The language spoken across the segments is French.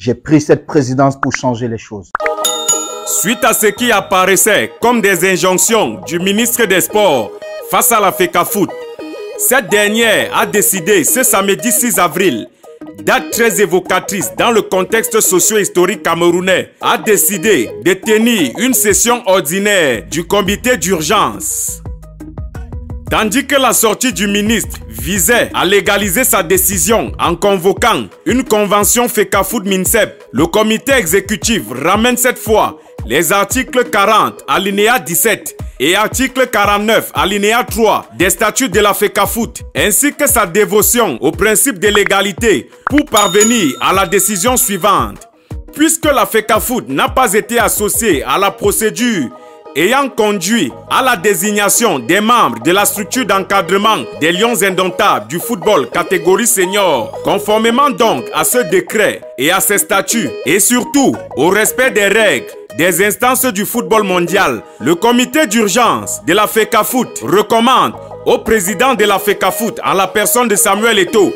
j'ai pris cette présidence pour changer les choses. Suite à ce qui apparaissait comme des injonctions du ministre des Sports face à la FECAFOOT, cette dernière a décidé ce samedi 6 avril, date très évocatrice dans le contexte socio-historique camerounais, a décidé de tenir une session ordinaire du comité d'urgence. Tandis que la sortie du ministre visait à légaliser sa décision en convoquant une convention FECAFOOT-MINSEP, le comité exécutif ramène cette fois les articles 40, alinéa 17 et article 49, alinéa 3 des statuts de la FECAFOOT, ainsi que sa dévotion au principe de légalité pour parvenir à la décision suivante. Puisque la FECAFOOT n'a pas été associée à la procédure ayant conduit à la désignation des membres de la structure d'encadrement des Lions indomptables du football catégorie senior, conformément donc à ce décret et à ses statuts, et surtout au respect des règles des instances du football mondial, le comité d'urgence de la FECAFOOT recommande au président de la FECAFOOT, en la personne de Samuel Eto'o,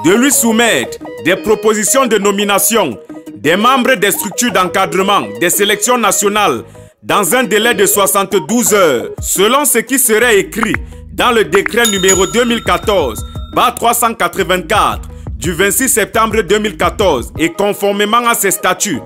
de lui soumettre des propositions de nomination des membres des structures d'encadrement des sélections nationales dans un délai de 72 heures, selon ce qui serait écrit dans le décret numéro 2014-384 du 26 septembre 2014 et conformément à ses statuts.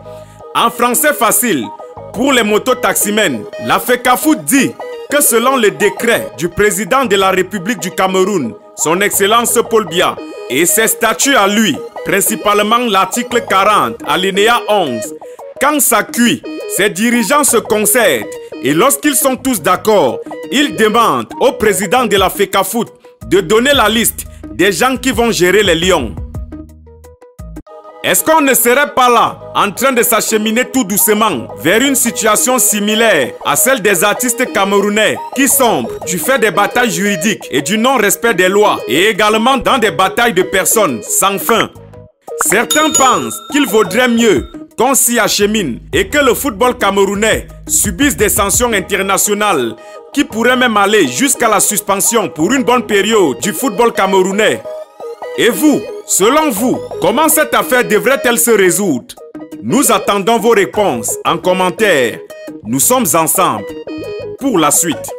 En français facile, pour les mototaximens, la FECAFOOT dit que selon le décret du président de la République du Cameroun, son Excellence Paul Biya, et ses statuts à lui, principalement l'article 40, alinéa 11, quand ça cuit, ses dirigeants se concertent et lorsqu'ils sont tous d'accord, ils demandent au président de la FECAFOOT de donner la liste des gens qui vont gérer les Lions. Est-ce qu'on ne serait pas là, en train de s'acheminer tout doucement vers une situation similaire à celle des artistes camerounais qui sombrent du fait des batailles juridiques et du non-respect des lois et également dans des batailles de personnes sans fin? Certains pensent qu'il vaudrait mieux qu'on s'y achemine et que le football camerounais subisse des sanctions internationales qui pourraient même aller jusqu'à la suspension pour une bonne période du football camerounais. Et vous, selon vous, comment cette affaire devrait-elle se résoudre? Nous attendons vos réponses en commentaire. Nous sommes ensemble pour la suite.